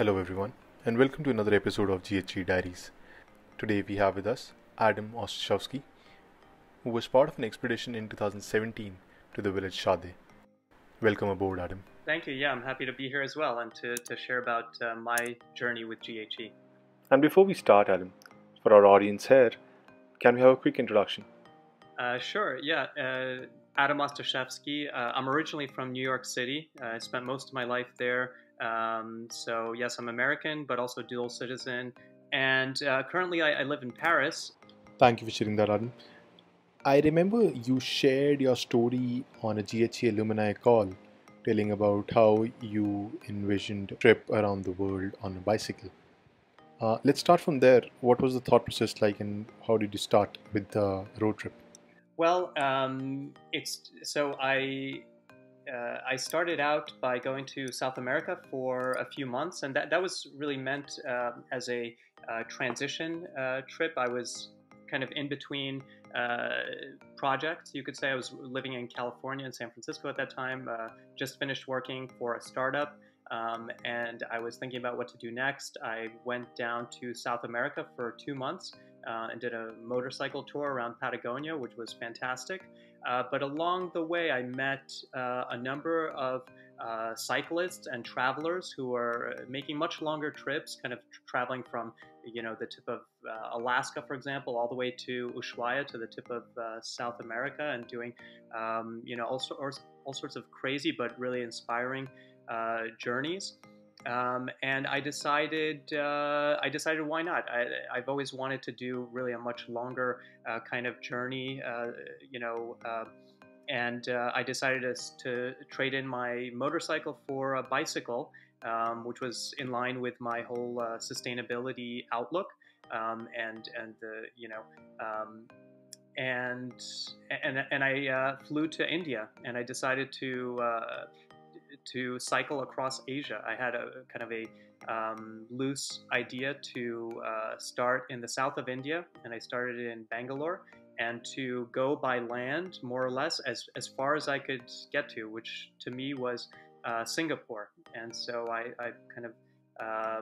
Hello everyone, and welcome to another episode of GHE Diaries. Today we have with us Adam Ostaszewski, who was part of an expedition in 2017 to the village Shade. Welcome aboard, Adam. Thank you. Yeah, I'm happy to be here as well and to share about my journey with GHE. And before we start, Adam, for our audience here, can we have a quick introduction? Sure. Yeah. Adam Ostaszewski. I'm originally from New York City. I spent most of my life there. So yes, I'm American, but also dual citizen. And currently I live in Paris. Thank you for sharing that, Adam. I remember you shared your story on a GHE Alumni call, telling about how you envisioned a trip around the world on a bicycle. Let's start from there. What was the thought process like, and how did you start with the road trip? Well, I started out by going to South America for a few months, and that was really meant as a transition trip. I was kind of in between projects, you could say. I was living in California and San Francisco at that time, just finished working for a startup, and I was thinking about what to do next. I went down to South America for 2 months and did a motorcycle tour around Patagonia, which was fantastic. But along the way, I met a number of cyclists and travelers who are making much longer trips, kind of traveling from, the tip of Alaska, for example, all the way to Ushuaia, to the tip of South America, and doing, all sorts of crazy but really inspiring journeys. And I decided why not? I've always wanted to do really a much longer kind of journey, and I decided to trade in my motorcycle for a bicycle, which was in line with my whole sustainability outlook, and I flew to India, and I decided to cycle across Asia. I had a kind of a loose idea to start in the south of India, and I started in Bangalore, and to go by land more or less as far as I could get to, which to me was Singapore. And so I kind of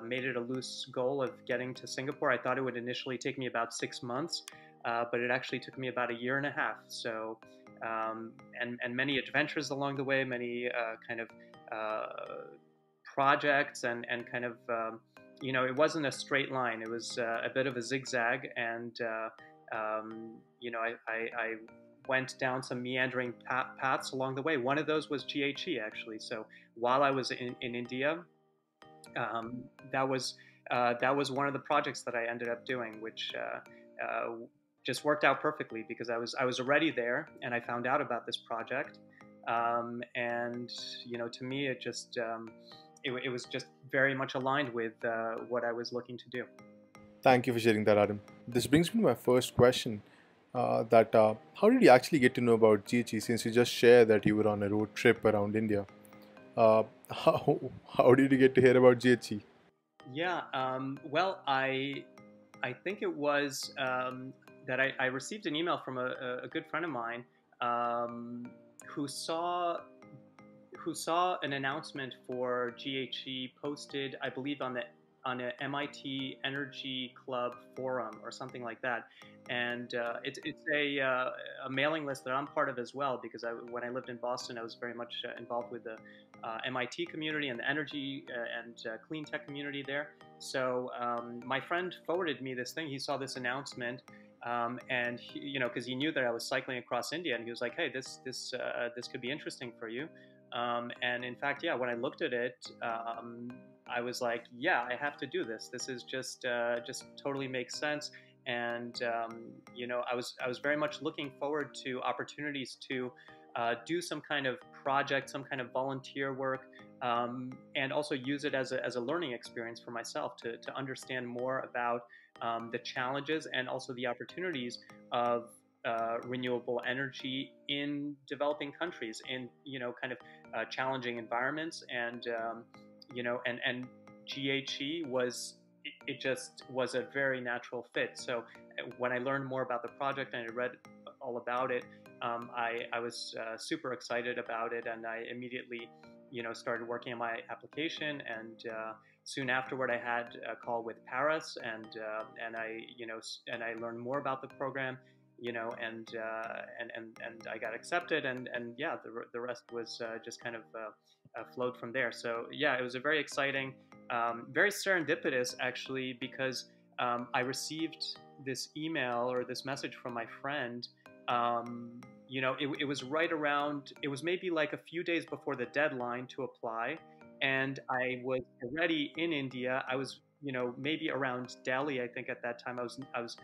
made it a loose goal of getting to Singapore. I thought it would initially take me about 6 months, but it actually took me about 1.5 years. So and many adventures along the way, many kind of projects, and kind of it wasn't a straight line. It was a bit of a zigzag, and I went down some meandering paths along the way. One of those was GHE, actually. So while I was in India, that was one of the projects that I ended up doing, which just worked out perfectly, because I was already there, and I found out about this project, and to me it just it was just very much aligned with what I was looking to do. Thank you for sharing that, Adam. This brings me to my first question. How did you actually get to know about GHE, since you just shared that you were on a road trip around India? How did you get to hear about GHE? Yeah, well, I think it was that I received an email from a good friend of mine who saw an announcement for GHE posted, I believe, on an MIT Energy Club forum or something like that. And it's a mailing list that I'm part of as well, because when I lived in Boston, I was very much involved with the MIT community and the energy and clean tech community there. So my friend forwarded me this thing. He saw this announcement, and because he knew that I was cycling across India, and he was like, "Hey, this could be interesting for you." And in fact, yeah, when I looked at it, I was like, "Yeah, I have to do this. This is just totally makes sense." And I was very much looking forward to opportunities to do some kind of project, some kind of volunteer work, and also use it as a learning experience for myself to understand more about the challenges and also the opportunities of renewable energy in developing countries, in kind of challenging environments. And and GHE just was a very natural fit. So when I learned more about the project and I read all about it, I was super excited about it, and I immediately started working on my application, and soon afterward, I had a call with Paris, and I learned more about the program, and I got accepted, and yeah, the rest was just kind of flowed from there. So yeah, it was a very exciting, very serendipitous actually, because I received this email or this message from my friend. It was right around, it was maybe like a few days before the deadline to apply. And I was already in India. I was, maybe around Delhi, I think at that time. I was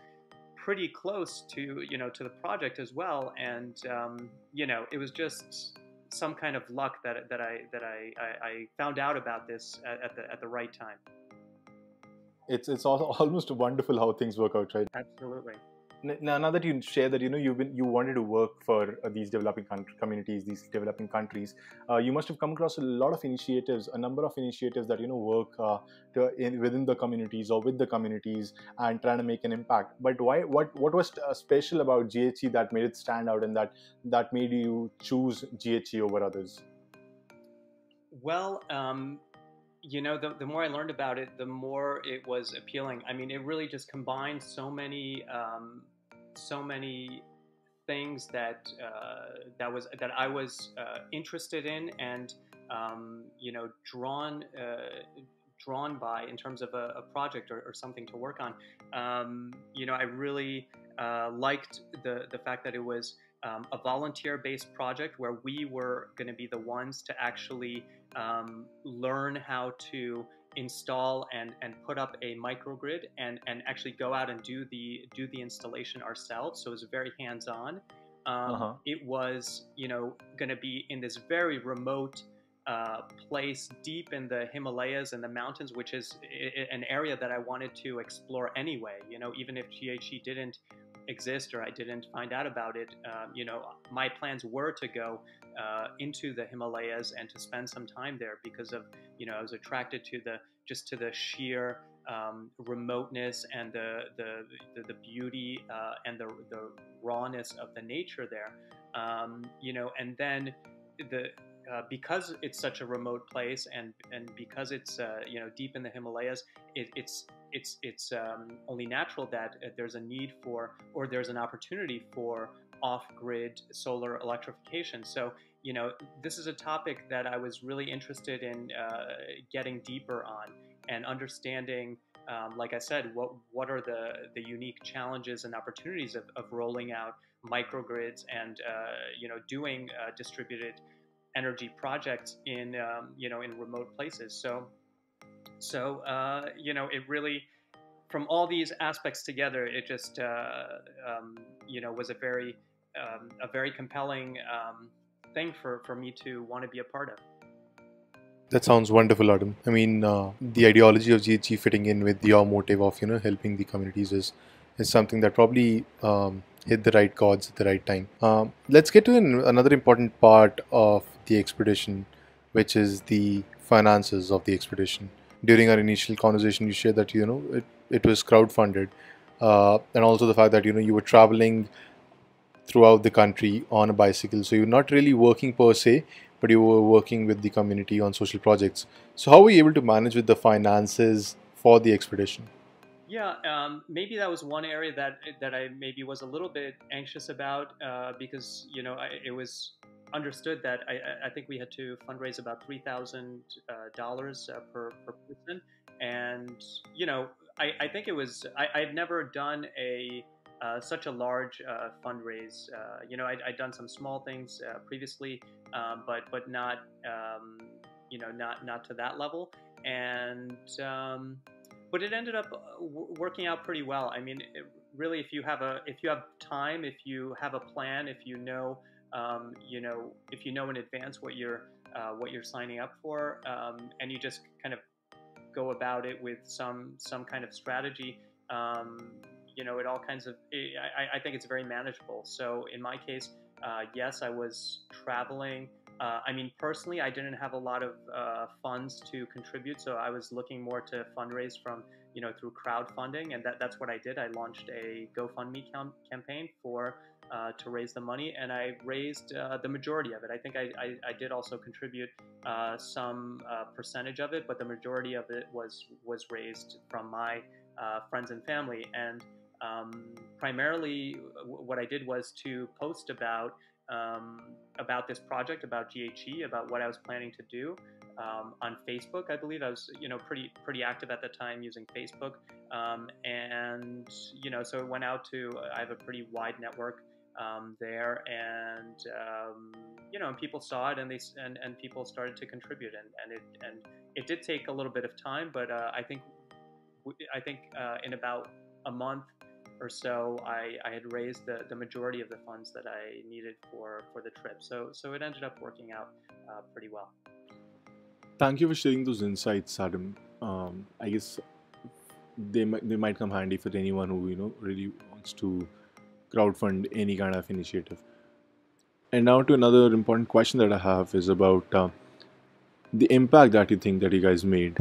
pretty close to, to the project as well. And, it was just some kind of luck that I found out about this at the right time. It's almost wonderful how things work out, right? Absolutely. Now that you share that you wanted to work for these developing communities, these developing countries, you must have come across a lot of initiatives, a number of initiatives that work within the communities or with the communities and trying to make an impact. But why? What was special about GHE that made it stand out, and that made you choose GHE over others? Well, the more I learned about it, the more it was appealing. I mean, it really just combined so many things that I was interested in, and drawn by in terms of a project or something to work on. I really liked the fact that it was a volunteer-based project where we were going to be the ones to actually learn how to install and put up a microgrid and actually go out and do the installation ourselves. So it was very hands-on. Uh-huh. It was going to be in this very remote place deep in the Himalayas and the mountains, which is an area that I wanted to explore anyway. Even if GHE didn't exist or I didn't find out about it, my plans were to go into the Himalayas and to spend some time there because of, I was attracted to the sheer remoteness and the beauty and the rawness of the nature there. And then because it's such a remote place and because it's deep in the Himalayas, it's only natural that there's a need for, or there's an opportunity for, off-grid solar electrification. So this is a topic that I was really interested in getting deeper on and understanding. Like I said, what are the unique challenges and opportunities of rolling out microgrids and doing distributed energy projects in in remote places. So it really, from all these aspects together, it just was a very compelling thing for me to want to be a part of. That sounds wonderful, Adam. I mean, the ideology of GHG fitting in with your motive of helping the communities is something that probably hit the right chords at the right time. Let's get to another important part of the expedition, which is the finances of the expedition. During our initial conversation, you shared that it was crowdfunded, and also the fact that you were traveling throughout the country on a bicycle. So you're not really working per se, but you were working with the community on social projects. So how were you able to manage with the finances for the expedition? Yeah, maybe that was one area that I maybe was a little bit anxious about because it was understood that I think we had to fundraise about $3,000 per person, and I think it was I'd never done a such a large fundraise. I'd done some small things previously, but not not to that level, and but it ended up working out pretty well. I mean, really, if you have time, if you have a plan, if if you know in advance what you're signing up for, and you just kind of go about it with some kind of strategy. It all kinds of. I think it's very manageable. So in my case, yes, I was traveling. I mean, personally, I didn't have a lot of funds to contribute, so I was looking more to fundraise from, through crowdfunding, and that's what I did. I launched a GoFundMe campaign for to raise the money, and I raised the majority of it. I think I did also contribute some percentage of it, but the majority of it was raised from my friends and family. And primarily, what I did was to post about this project, about GHE, about what I was planning to do on Facebook. I believe I was, pretty active at the time using Facebook, and so it went out to. I have a pretty wide network there, and and people saw it, and people started to contribute, and it did take a little bit of time, but I think in about a month or so, I had raised the majority of the funds that I needed for the trip. So it ended up working out pretty well. Thank you for sharing those insights, Adam. I guess they might come handy for anyone who really wants to crowdfund any kind of initiative. And now to another important question that I have is about the impact that you think that you guys made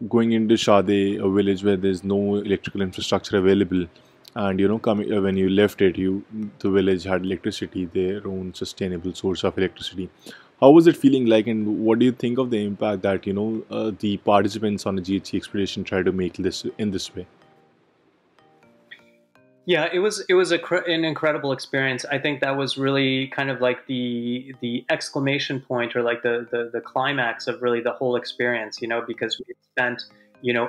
going into Shade, a village where there's no electrical infrastructure available, and coming when you left it, the village had electricity, their own sustainable source of electricity. How was it feeling like, and what do you think of the impact that the participants on the GHE expedition tried to make this in this way? Yeah, it was an incredible experience. I think that was really kind of like the exclamation point, or like the climax of really the whole experience. Because we spent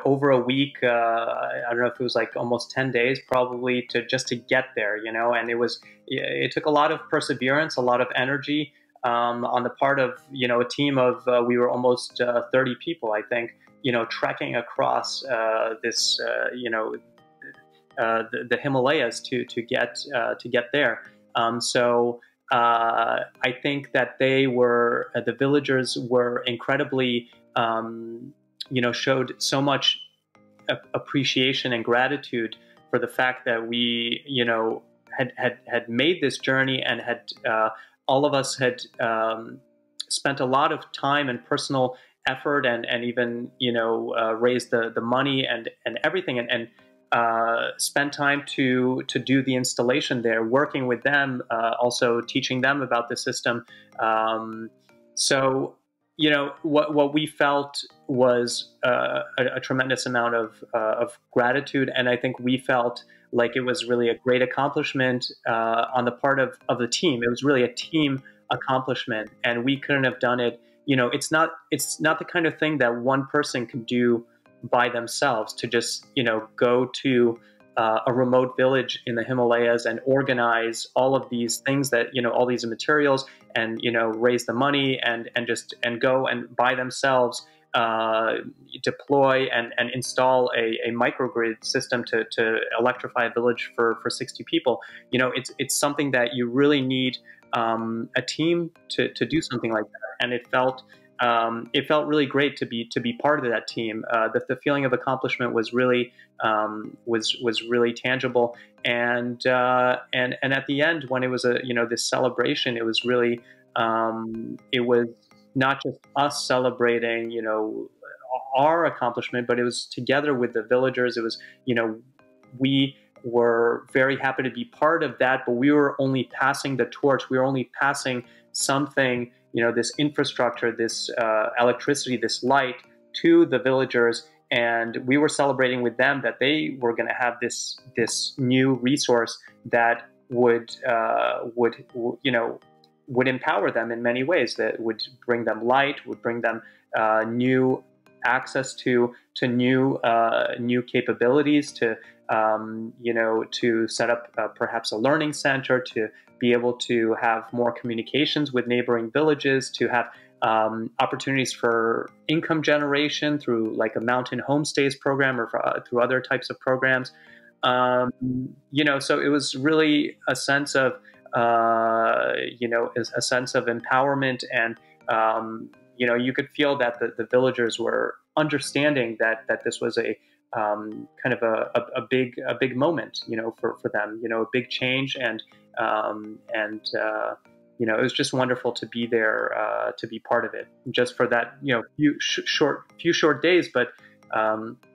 over a week. I don't know if it was like almost 10 days, probably, to get there. And it took a lot of perseverance, a lot of energy on the part of a team of we were almost 30 people, I think. Trekking across this the Himalayas to get there. So I think that the villagers were incredibly, showed so much appreciation and gratitude for the fact that we, had made this journey, and had all of us had spent a lot of time and personal effort, and even raised the money and everything, and spent time to do the installation there, working with them, also teaching them about the system. So what we felt was a tremendous amount of gratitude, and I think we felt like it was really a great accomplishment on the part of the team. It was really a team accomplishment, and we couldn't have done it. It's not the kind of thing that one person can do by themselves, to just go to a remote village in the Himalayas and organize all of these things, that all these materials, and raise the money, and go and by themselves deploy and install a microgrid system to electrify a village for 60 people. It's something that you really need a team to do something like that, and it felt really great to be part of that team. The feeling of accomplishment was really really tangible, and at the end, when it was this celebration, it was really it was not just us celebrating our accomplishment, but it was together with the villagers. It was we were very happy to be part of that, but we were only passing the torch. We were only passing something, this infrastructure, this electricity, this light to the villagers, and we were celebrating with them that they were going to have this new resource that would empower them in many ways, that would bring them light, would bring them new access to new capabilities, to set up perhaps a learning center, to be able to have more communications with neighboring villages, to have opportunities for income generation through like a mountain homestays program, or through other types of programs. So it was really a sense of a sense of empowerment, and you could feel that the villagers were understanding that this was a kind of a big moment, for them, a big change, and it was just wonderful to be there, to be part of it, just for that few short days. But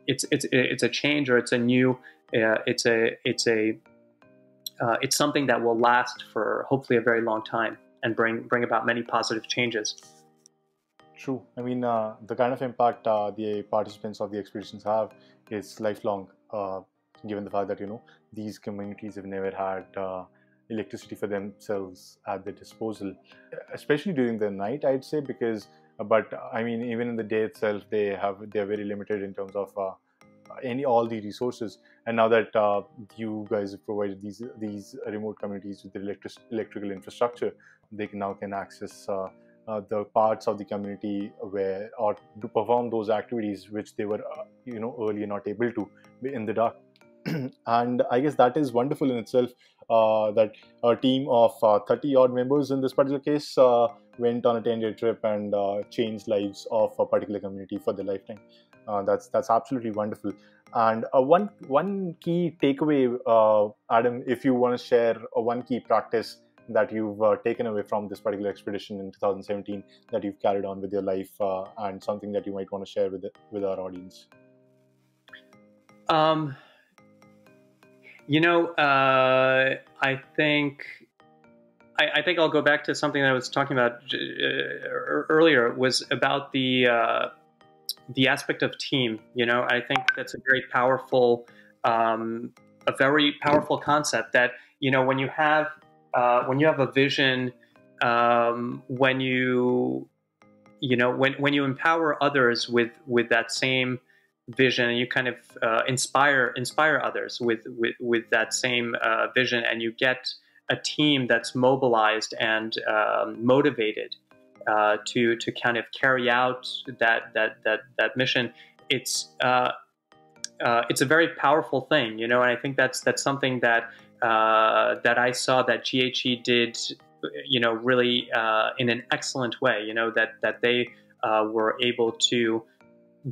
it's a change, or it's a new it's a it's something that will last for hopefully a very long time and bring about many positive changes. True. I mean, the kind of impact the participants of the expeditions have is lifelong, given the fact that, these communities have never had electricity for themselves at their disposal, especially during the night, I'd say, because, but I mean, even in the day itself, they're very limited in terms of all the resources. And now that you guys have provided these remote communities with the electrical infrastructure, they can access the parts of the community or to perform those activities which they were earlier not able to in the dark. And I guess that is wonderful in itself, that a team of 30 odd members in this particular case went on a 10-day trip and changed lives of a particular community for their lifetime. That's absolutely wonderful. And one key takeaway, Adam, if you want to share one key practice that you've taken away from this particular expedition in 2017 that you've carried on with your life, and something that you might want to share with our audience. I think I'll go back to something that I was talking about earlier. It was about the aspect of team. I think that's a very powerful concept. That when you have a vision, when you empower others with that same vision, and you kind of inspire others with that same vision, and you get a team that's mobilized and motivated to kind of carry out that mission. It's a very powerful thing, and I think that's something that I saw that GHE did, really in an excellent way. That they were able to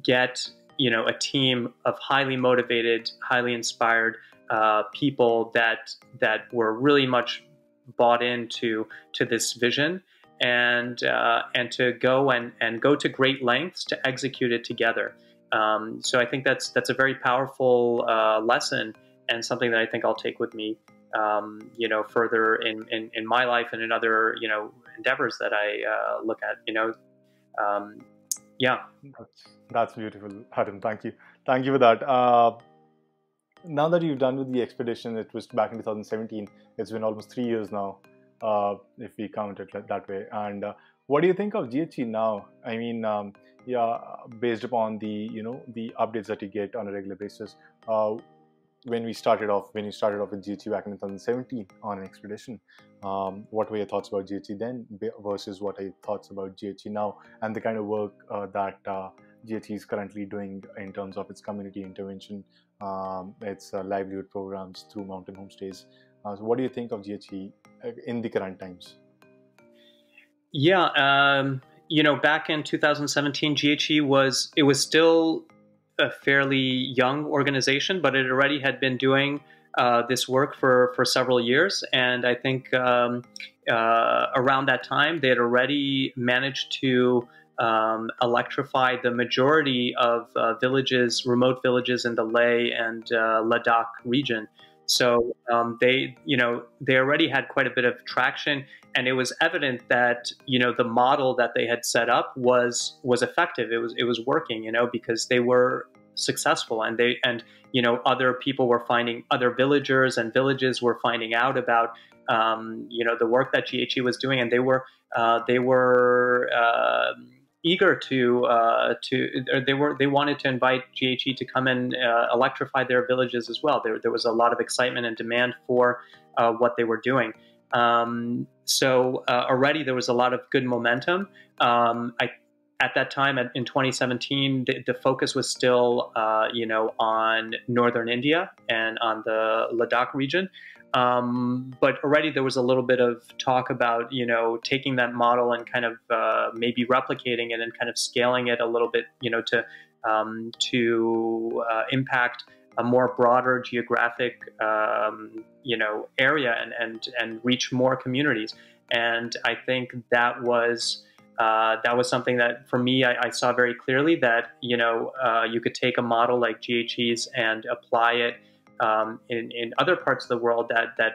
get a team of highly motivated, highly inspired people that were really much bought into this vision, and to go to great lengths to execute it together. So I think that's a very powerful lesson, and something that I think I'll take with me, further in my life and in other endeavors that I look at. Yeah. That's beautiful, Adam. Thank you for that. Now that you've done with the expedition, it was back in 2017. It's been almost 3 years now, if we count it that way. And what do you think of GHE now? I mean, based upon the the updates that you get on a regular basis. When you started off with GHE back in 2017 on an expedition, what were your thoughts about GHE then versus what are your thoughts about GHE now, and the kind of work that GHE is currently doing in terms of its community intervention, its livelihood programs through mountain homestays? So what do you think of GHE in the current times? Yeah, back in 2017, GHE was still a fairly young organization, but it already had been doing this work for several years. And I think around that time, they had already managed to electrify the majority of remote villages in the Leh and Ladakh region. So they already had quite a bit of traction, and it was evident that the model that they had set up was effective. It was working, because they were successful, and other people were finding, other villagers and villages were finding out about the work that GHE was doing, and they were eager they wanted to invite GHE to come and electrify their villages as well. There was a lot of excitement and demand for what they were doing. So already there was a lot of good momentum. At that time, in 2017, the focus was still, on northern India and on the Ladakh region. But already there was a little bit of talk about, taking that model and kind of maybe replicating it and kind of scaling it a little bit, to impact a more broader geographic, area and reach more communities. And I think that was something that, for me, I saw very clearly that, you could take a model like GHE's and apply it in other parts of the world that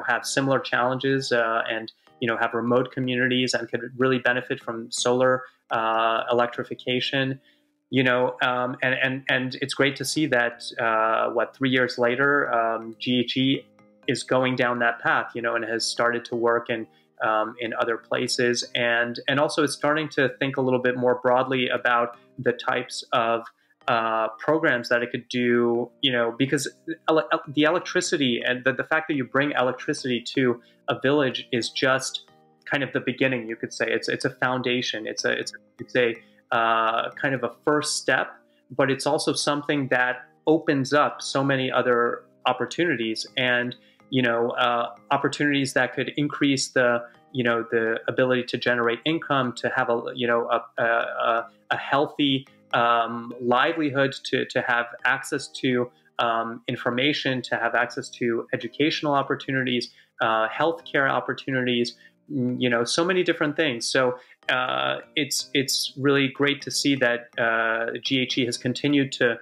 have similar challenges and have remote communities and could really benefit from solar electrification. And it's great to see that 3 years later, GHE is going down that path, and has started to work in other places, and also is starting to think a little bit more broadly about the types of programs that it could do, because the electricity and the fact that you bring electricity to a village is just kind of the beginning. You could say it's a foundation. It's a kind of a first step, but it's also something that opens up so many other opportunities, and opportunities that could increase the ability to generate income, to have a healthy livelihood, to have access to information, to have access to educational opportunities, healthcare opportunities, so many different things. So it's really great to see that GHE has continued to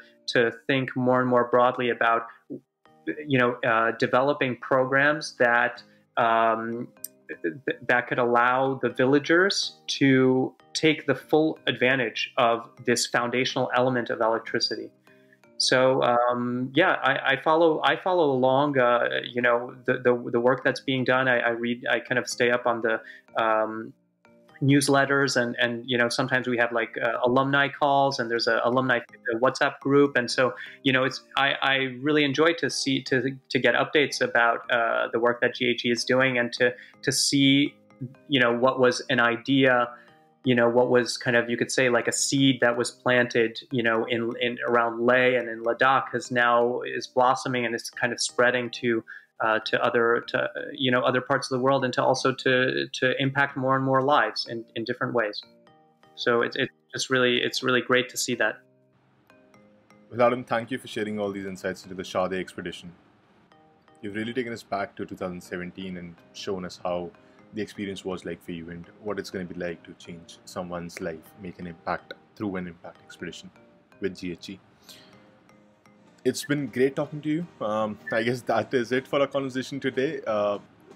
think more and more broadly about developing programs that that could allow the villagers to take the full advantage of this foundational element of electricity. So I follow along the work that's being done. I read, I kind of stay up on the newsletters, and sometimes we have like alumni calls, and there's a alumni WhatsApp group, and so I really enjoy to get updates about the work that GHE is doing, and to see what was an idea, what was kind of, you could say, like a seed that was planted in around Leh and in Ladakh is blossoming, and it's kind of spreading to other parts of the world, and to impact more and more lives in different ways. So it's really great to see that. Well, Adam, thank you for sharing all these insights into the GHE expedition. You've really taken us back to 2017 and shown us how the experience was like for you and what it's going to be like to change someone's life, make an impact through an impact expedition with GHE. It's been great talking to you. I guess that is it for our conversation today.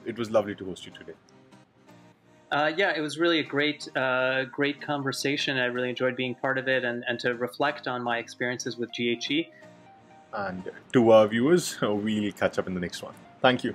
It was lovely to host you today. Yeah, it was really a great conversation. I really enjoyed being part of it and to reflect on my experiences with GHE. And to our viewers, we'll catch up in the next one. Thank you.